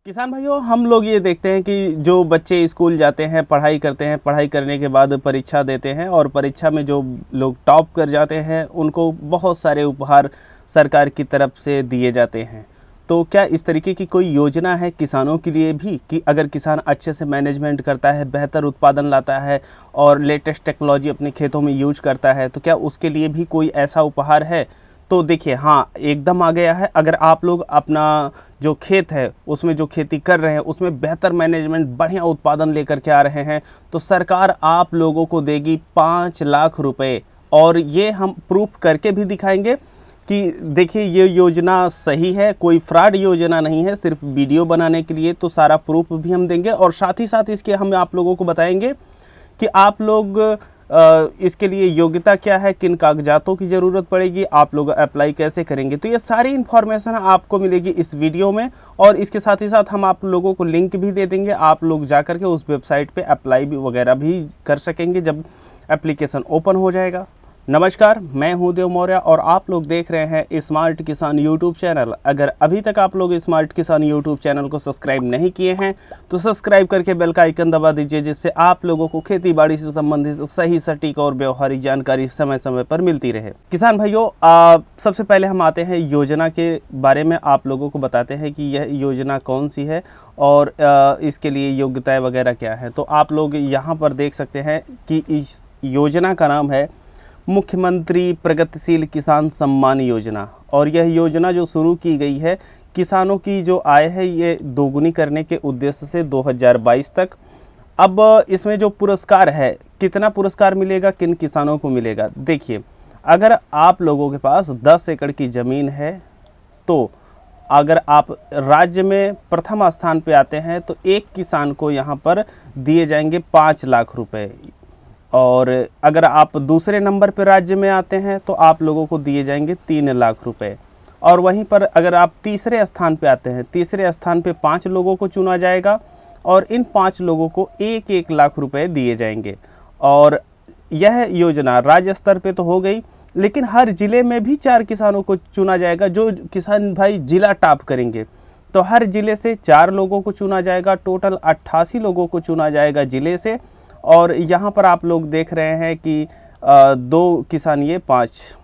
किसान भाइयों, हम लोग ये देखते हैं कि जो बच्चे स्कूल जाते हैं, पढ़ाई करते हैं, पढ़ाई करने के बाद परीक्षा देते हैं और परीक्षा में जो लोग टॉप कर जाते हैं उनको बहुत सारे उपहार सरकार की तरफ से दिए जाते हैं। तो क्या इस तरीके की कोई योजना है किसानों के लिए भी कि अगर किसान अच्छे से मैनेजमेंट करता है, बेहतर उत्पादन लाता है और लेटेस्ट टेक्नोलॉजी अपने खेतों में यूज करता है, तो क्या उसके लिए भी कोई ऐसा उपहार है? तो देखिए, हाँ, एकदम आ गया है। अगर आप लोग अपना जो खेत है उसमें जो खेती कर रहे हैं उसमें बेहतर मैनेजमेंट, बढ़िया उत्पादन लेकर के आ रहे हैं, तो सरकार आप लोगों को देगी 5 लाख रुपए। और ये हम प्रूफ करके भी दिखाएंगे कि देखिए ये योजना सही है, कोई फ्रॉड योजना नहीं है, सिर्फ वीडियो बनाने के लिए। तो सारा प्रूफ भी हम देंगे और साथ ही साथ इसके हम आप लोगों को बताएंगे कि आप लोग इसके लिए योग्यता क्या है, किन कागजातों की ज़रूरत पड़ेगी, आप लोग अप्लाई कैसे करेंगे। तो ये सारी इन्फॉर्मेशन आपको मिलेगी इस वीडियो में। और इसके साथ ही साथ हम आप लोगों को लिंक भी दे देंगे, आप लोग जा कर के उस वेबसाइट पे अप्लाई भी वगैरह भी कर सकेंगे जब एप्लीकेशन ओपन हो जाएगा। नमस्कार, मैं हूं देव मौर्य और आप लोग देख रहे हैं स्मार्ट किसान यूट्यूब चैनल। अगर अभी तक आप लोग स्मार्ट किसान यूट्यूब चैनल को सब्सक्राइब नहीं किए हैं तो सब्सक्राइब करके बेल का आइकन दबा दीजिए, जिससे आप लोगों को खेती बाड़ी से संबंधित सही, सटीक और व्यवहारिक जानकारी समय समय पर मिलती रहे। किसान भाइयों, सबसे पहले हम आते हैं योजना के बारे में, आप लोगों को बताते हैं कि यह योजना कौन सी है और इसके लिए योग्यताएँ वगैरह क्या है। तो आप लोग यहाँ पर देख सकते हैं कि इस योजना का नाम है मुख्यमंत्री प्रगतिशील किसान सम्मान योजना। और यह योजना जो शुरू की गई है, किसानों की जो आय है ये दोगुनी करने के उद्देश्य से 2022 तक। अब इसमें जो पुरस्कार है, कितना पुरस्कार मिलेगा, किन किसानों को मिलेगा? देखिए, अगर आप लोगों के पास 10 एकड़ की ज़मीन है तो अगर आप राज्य में प्रथम स्थान पे आते हैं तो एक किसान को यहाँ पर दिए जाएंगे 5 लाख रुपए। और अगर आप दूसरे नंबर पर राज्य में आते हैं तो आप लोगों को दिए जाएंगे 3 लाख रुपए। और वहीं पर अगर आप तीसरे स्थान पे आते हैं, तीसरे स्थान पे 5 लोगों को चुना जाएगा और इन 5 लोगों को 1-1 लाख रुपए दिए जाएंगे। और यह योजना राज्य स्तर पे तो हो गई, लेकिन हर ज़िले में भी 4 किसानों को चुना जाएगा जो किसान भाई ज़िला टॉप करेंगे। तो हर ज़िले से 4 लोगों को चुना जाएगा, टोटल 88 लोगों को चुना जाएगा ज़िले से। और यहाँ पर आप लोग देख रहे हैं कि 2 किसान, ये 5,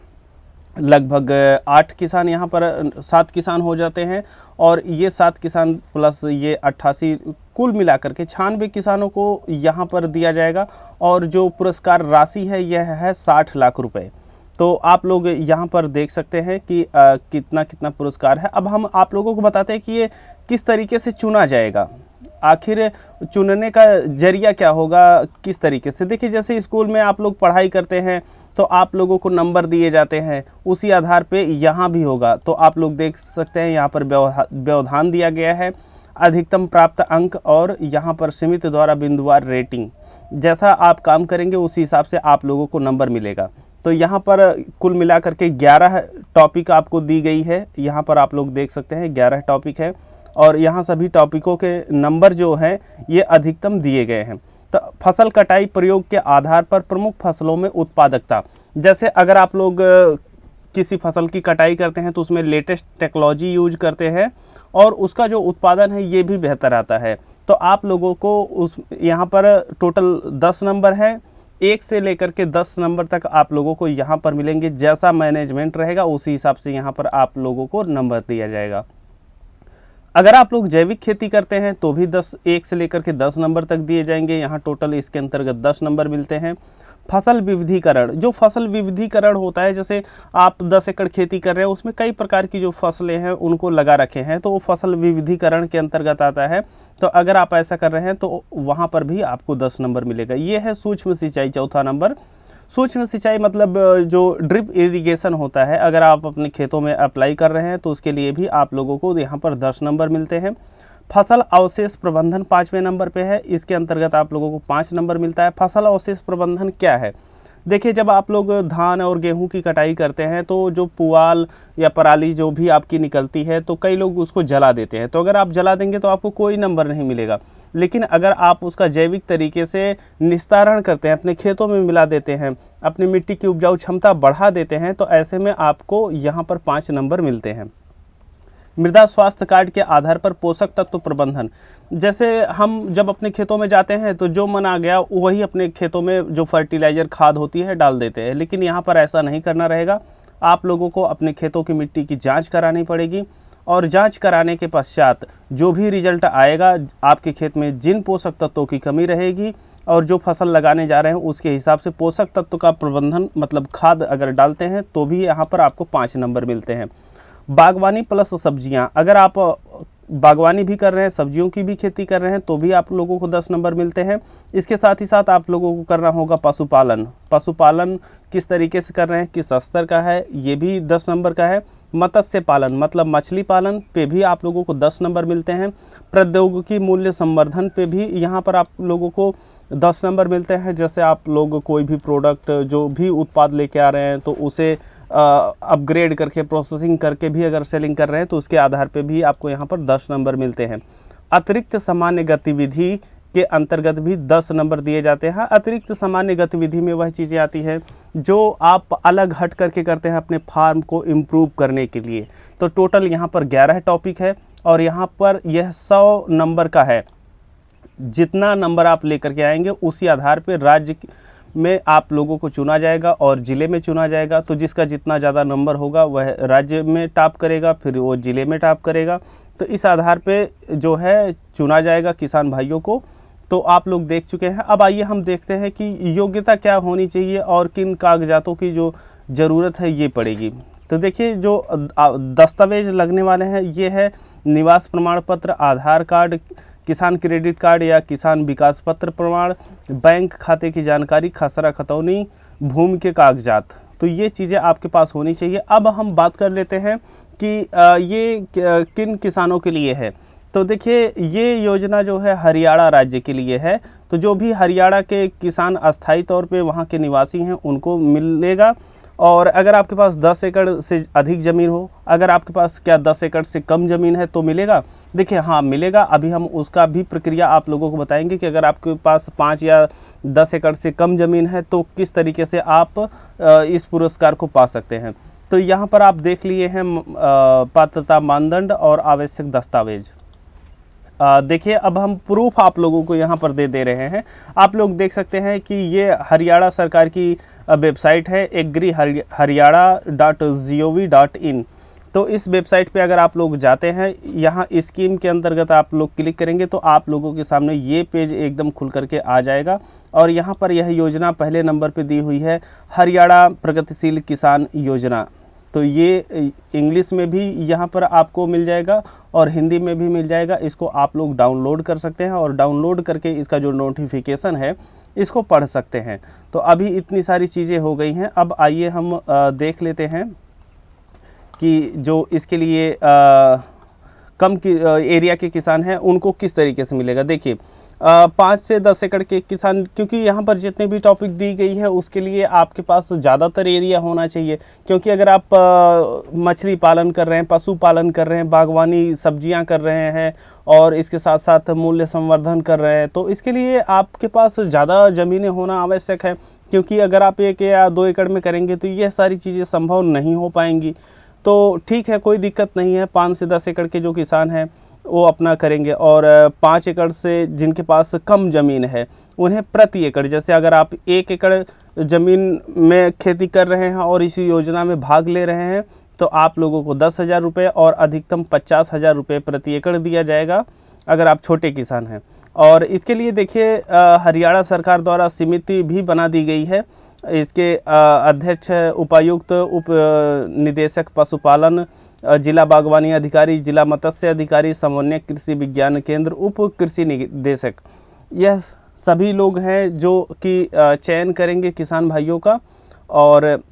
लगभग 8 किसान, यहाँ पर 7 किसान हो जाते हैं। और ये 7 किसान प्लस ये 88, कुल मिलाकर के 96 किसानों को यहाँ पर दिया जाएगा। और जो पुरस्कार राशि है यह है 60 लाख रुपए। तो आप लोग यहाँ पर देख सकते हैं कि कितना कितना पुरस्कार है। अब हम आप लोगों को बताते हैं कि ये किस तरीके से चुना जाएगा, आखिर चुनने का जरिया क्या होगा, किस तरीके से। देखिए, जैसे स्कूल में आप लोग पढ़ाई करते हैं तो आप लोगों को नंबर दिए जाते हैं, उसी आधार पे यहाँ भी होगा। तो आप लोग देख सकते हैं यहाँ पर व्यवधान दिया गया है, अधिकतम प्राप्त अंक और यहाँ पर सीमित द्वारा बिंदुवार रेटिंग। जैसा आप काम करेंगे उसी हिसाब से आप लोगों को नंबर मिलेगा। तो यहाँ पर कुल मिलाकर के 11 टॉपिक आपको दी गई है। यहाँ पर आप लोग देख सकते हैं 11 टॉपिक है और यहाँ सभी टॉपिकों के नंबर जो हैं ये अधिकतम दिए गए हैं। तो फसल कटाई प्रयोग के आधार पर प्रमुख फसलों में उत्पादकता, जैसे अगर आप लोग किसी फसल की कटाई करते हैं तो उसमें लेटेस्ट टेक्नोलॉजी यूज करते हैं और उसका जो उत्पादन है ये भी बेहतर आता है। तो आप लोगों को उस यहाँ पर टोटल 10 नंबर है, 1 से लेकर के 10 नंबर तक आप लोगों को यहाँ पर मिलेंगे। जैसा मैनेजमेंट रहेगा उसी हिसाब से यहाँ पर आप लोगों को नंबर दिया जाएगा। अगर आप लोग जैविक खेती करते हैं तो भी 1 से लेकर के 10 नंबर तक दिए जाएंगे। यहाँ टोटल इसके अंतर्गत 10 नंबर मिलते हैं। फसल विविधीकरण, जो फसल विविधीकरण होता है, जैसे आप 10 एकड़ खेती कर रहे हैं, उसमें कई प्रकार की जो फसलें हैं उनको लगा रखे हैं, तो वो फसल विविधीकरण के अंतर्गत आता है। तो अगर आप ऐसा कर रहे हैं तो वहाँ पर भी आपको 10 नंबर मिलेगा। ये है सूक्ष्म सिंचाई, चौथा नंबर। सूक्ष्म सिंचाई मतलब जो ड्रिप इरिगेशन होता है, अगर आप अपने खेतों में अप्लाई कर रहे हैं तो उसके लिए भी आप लोगों को यहाँ पर 10 नंबर मिलते हैं। फसल अवशेष प्रबंधन 5वें नंबर पे है, इसके अंतर्गत आप लोगों को 5 नंबर मिलता है। फसल अवशेष प्रबंधन क्या है? देखिए, जब आप लोग धान और गेहूं की कटाई करते हैं तो जो पुआल या पराली जो भी आपकी निकलती है तो कई लोग उसको जला देते हैं। तो अगर आप जला देंगे तो आपको कोई नंबर नहीं मिलेगा। लेकिन अगर आप उसका जैविक तरीके से निस्तारण करते हैं, अपने खेतों में मिला देते हैं, अपनी मिट्टी की उपजाऊ क्षमता बढ़ा देते हैं, तो ऐसे में आपको यहाँ पर 5 नंबर मिलते हैं। मृदा स्वास्थ्य कार्ड के आधार पर पोषक तत्व प्रबंधन, जैसे हम जब अपने खेतों में जाते हैं तो जो मन आ गया वही अपने खेतों में जो फर्टिलाइज़र खाद होती है डाल देते हैं, लेकिन यहाँ पर ऐसा नहीं करना रहेगा। आप लोगों को अपने खेतों की मिट्टी की जांच करानी पड़ेगी और जांच कराने के पश्चात जो भी रिजल्ट आएगा, आपके खेत में जिन पोषक तत्वों की कमी रहेगी और जो फसल लगाने जा रहे हैं उसके हिसाब से पोषक तत्व का प्रबंधन, मतलब खाद अगर डालते हैं तो भी यहाँ पर आपको 5 नंबर मिलते हैं। बागवानी प्लस सब्जियां, अगर आप बागवानी भी कर रहे हैं, सब्जियों की भी खेती कर रहे हैं तो भी आप लोगों को 10 नंबर मिलते हैं। इसके साथ ही साथ आप लोगों को करना होगा पशुपालन। पशुपालन किस तरीके से कर रहे हैं, किस स्तर का है, ये भी 10 नंबर का है। मत्स्य पालन मतलब मछली पालन पे भी आप लोगों को 10 नंबर मिलते हैं। प्रौद्योगिकी मूल्य संवर्धन पे भी यहाँ पर आप लोगों को 10 नंबर मिलते हैं। जैसे आप लोग कोई भी प्रोडक्ट, जो भी उत्पाद लेके आ रहे हैं तो उसे अपग्रेड करके, प्रोसेसिंग करके भी अगर सेलिंग कर रहे हैं तो उसके आधार पे भी आपको यहाँ पर 10 नंबर मिलते हैं। अतिरिक्त सामान्य गतिविधि के अंतर्गत भी 10 नंबर दिए जाते हैं। अतिरिक्त सामान्य गतिविधि में वह चीज़ें आती हैं जो आप अलग हट करके करते हैं अपने फार्म को इम्प्रूव करने के लिए। तो टोटल यहाँ पर 11 टॉपिक है और यहाँ पर यह 100 नंबर का है। जितना नंबर आप लेकर के आएंगे उसी आधार पर राज्य में आप लोगों को चुना जाएगा और ज़िले में चुना जाएगा। तो जिसका जितना ज़्यादा नंबर होगा वह राज्य में टॉप करेगा, फिर वो ज़िले में टॉप करेगा। तो इस आधार पे जो है चुना जाएगा किसान भाइयों को। तो आप लोग देख चुके हैं। अब आइए हम देखते हैं कि योग्यता क्या होनी चाहिए और किन कागजातों की जो ज़रूरत है ये पड़ेगी। तो देखिए, जो दस्तावेज लगने वाले हैं ये है निवास प्रमाण पत्र, आधार कार्ड, किसान क्रेडिट कार्ड या किसान विकास पत्र प्रमाण, बैंक खाते की जानकारी, खसरा खतौनी, भूमि के कागजात। तो ये चीज़ें आपके पास होनी चाहिए। अब हम बात कर लेते हैं कि ये किन किसानों के लिए है। तो देखिए, ये योजना जो है हरियाणा राज्य के लिए है। तो जो भी हरियाणा के किसान अस्थायी तौर पे वहाँ के निवासी हैं उनको मिलेगा। और अगर आपके पास 10 एकड़ से अधिक ज़मीन हो, अगर आपके पास क्या 10 एकड़ से कम ज़मीन है तो मिलेगा। देखिए, हाँ मिलेगा। अभी हम उसका भी प्रक्रिया आप लोगों को बताएंगे कि अगर आपके पास 5 या 10 एकड़ से कम ज़मीन है तो किस तरीके से आप इस पुरस्कार को पा सकते हैं। तो यहाँ पर आप देख लिए हैं पात्रता मानदंड और आवश्यक दस्तावेज। देखिए, अब हम प्रूफ आप लोगों को यहाँ पर दे रहे हैं। आप लोग देख सकते हैं कि ये हरियाणा सरकार की वेबसाइट है agriharyana.gov.in। तो इस वेबसाइट पे अगर आप लोग जाते हैं, यहाँ स्कीम के अंतर्गत आप लोग क्लिक करेंगे तो आप लोगों के सामने ये पेज एकदम खुल करके आ जाएगा। और यहाँ पर यह योजना पहले नंबर पे दी हुई है, हरियाणा प्रगतिशील किसान योजना। तो ये इंग्लिश में भी यहाँ पर आपको मिल जाएगा और हिंदी में भी मिल जाएगा। इसको आप लोग डाउनलोड कर सकते हैं और डाउनलोड करके इसका जो नोटिफिकेशन है इसको पढ़ सकते हैं। तो अभी इतनी सारी चीज़ें हो गई हैं। अब आइए हम देख लेते हैं कि जो इसके लिए कम एरिया के किसान हैं उनको किस तरीके से मिलेगा। देखिए, 5 से 10 एकड़ के किसान, क्योंकि यहाँ पर जितने भी टॉपिक दी गई है उसके लिए आपके पास ज़्यादातर एरिया होना चाहिए। क्योंकि अगर आप मछली पालन कर रहे हैं, पशु पालन कर रहे हैं, बागवानी सब्जियाँ कर रहे हैं और इसके साथ साथ मूल्य संवर्धन कर रहे हैं, तो इसके लिए आपके पास ज़्यादा ज़मीनें होना आवश्यक है। क्योंकि अगर आप 1 या 2 एकड़ में करेंगे तो यह सारी चीज़ें संभव नहीं हो पाएंगी। तो ठीक है, कोई दिक्कत नहीं है। 5 से 10 एकड़ के जो किसान हैं वो अपना करेंगे और 5 एकड़ से जिनके पास कम ज़मीन है उन्हें प्रति एकड़, जैसे अगर आप 1 एकड़ ज़मीन में खेती कर रहे हैं और इसी योजना में भाग ले रहे हैं तो आप लोगों को 10,000 रुपये और अधिकतम 50,000 रुपये प्रति एकड़ दिया जाएगा अगर आप छोटे किसान हैं। और इसके लिए देखिए, हरियाणा सरकार द्वारा समिति भी बना दी गई है। इसके अध्यक्ष उपायुक्त, उप निदेशक पशुपालन, जिला बागवानी अधिकारी, जिला मत्स्य अधिकारी, समन्वय कृषि विज्ञान केंद्र, उप कृषि निदेशक, यह सभी लोग हैं जो कि चयन करेंगे किसान भाइयों का। और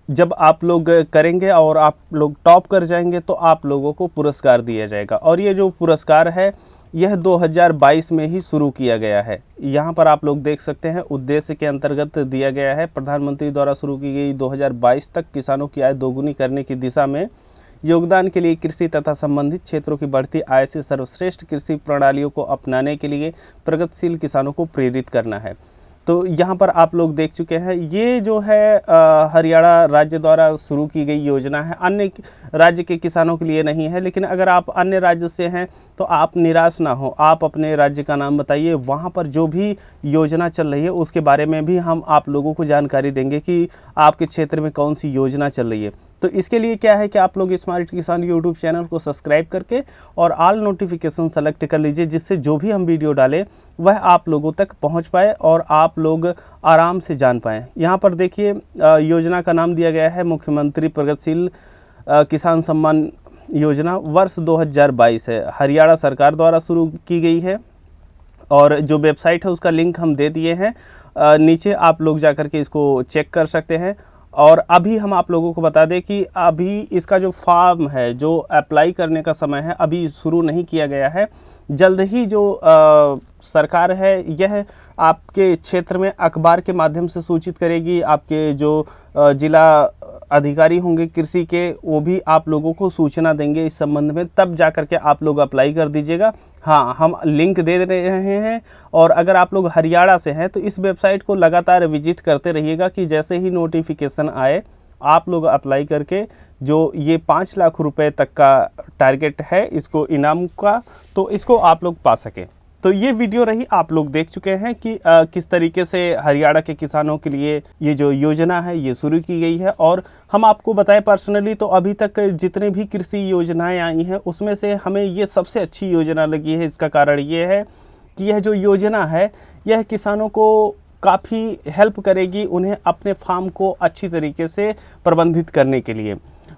जब आप लोग करेंगे और आप लोग टॉप कर जाएंगे तो आप लोगों को पुरस्कार दिया जाएगा। और ये जो पुरस्कार है यह 2022 में ही शुरू किया गया है। यहाँ पर आप लोग देख सकते हैं उद्देश्य के अंतर्गत दिया गया है। प्रधानमंत्री द्वारा शुरू की गई 2022 तक किसानों की आय दोगुनी करने की दिशा में योगदान के लिए कृषि तथा संबंधित क्षेत्रों की बढ़ती आय से सर्वश्रेष्ठ कृषि प्रणालियों को अपनाने के लिए प्रगतिशील किसानों को प्रेरित करना है। तो यहाँ पर आप लोग देख चुके हैं, ये जो है हरियाणा राज्य द्वारा शुरू की गई योजना है। अन्य राज्य के किसानों के लिए नहीं है, लेकिन अगर आप अन्य राज्य से हैं तो आप निराश ना हो। आप अपने राज्य का नाम बताइए, वहाँ पर जो भी योजना चल रही है उसके बारे में भी हम आप लोगों को जानकारी देंगे कि आपके क्षेत्र में कौन सी योजना चल रही है। तो इसके लिए क्या है कि आप लोग स्मार्ट किसान यूट्यूब चैनल को सब्सक्राइब करके और ऑल नोटिफिकेशन सेलेक्ट कर लीजिए, जिससे जो भी हम वीडियो डालें वह आप लोगों तक पहुंच पाए और आप लोग आराम से जान पाएँ। यहाँ पर देखिए योजना का नाम दिया गया है मुख्यमंत्री प्रगतिशील किसान सम्मान योजना वर्ष 2022 है, हरियाणा सरकार द्वारा शुरू की गई है। और जो वेबसाइट है उसका लिंक हम दे दिए हैं नीचे, आप लोग जा कर के इसको चेक कर सकते हैं। और अभी हम आप लोगों को बता दें कि अभी इसका जो फॉर्म है, जो अप्लाई करने का समय है, अभी शुरू नहीं किया गया है। जल्द ही जो सरकार है यह आपके क्षेत्र में अखबार के माध्यम से सूचित करेगी। आपके जो जिला अधिकारी होंगे कृषि के, वो भी आप लोगों को सूचना देंगे इस संबंध में, तब जा कर के आप लोग अप्लाई कर दीजिएगा। हाँ, हम लिंक दे रहे हैं। और अगर आप लोग हरियाणा से हैं तो इस वेबसाइट को लगातार विजिट करते रहिएगा कि जैसे ही नोटिफिकेशन आए आप लोग अप्लाई करके जो ये 5 लाख रुपए तक का टारगेट है इसको इनाम का, तो इसको आप लोग पा सकें। तो ये वीडियो रही, आप लोग देख चुके हैं कि किस तरीके से हरियाणा के किसानों के लिए ये जो योजना है ये शुरू की गई है। और हम आपको बताएं पर्सनली तो अभी तक जितने भी कृषि योजनाएं आई हैं उसमें से हमें ये सबसे अच्छी योजना लगी है। इसका कारण ये है कि यह जो योजना है यह किसानों को काफ़ी हेल्प करेगी, उन्हें अपने फार्म को अच्छी तरीके से प्रबंधित करने के लिए।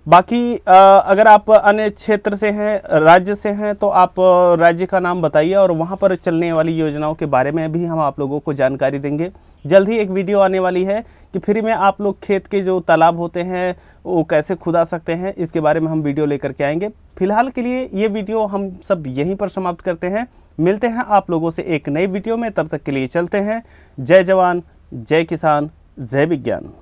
बाकी अगर आप अन्य क्षेत्र से हैं, राज्य से हैं, तो आप राज्य का नाम बताइए और वहाँ पर चलने वाली योजनाओं के बारे में भी हम आप लोगों को जानकारी देंगे। जल्द ही एक वीडियो आने वाली है कि फ्री में आप लोग खेत के जो तालाब होते हैं वो कैसे खुदा सकते हैं, इसके बारे में हम वीडियो लेकर के आएंगे। फिलहाल के लिए ये वीडियो हम सब यहीं पर समाप्त करते हैं। मिलते हैं आप लोगों से एक नई वीडियो में, तब तक के लिए चलते हैं। जय जवान, जय किसान, जय विज्ञान।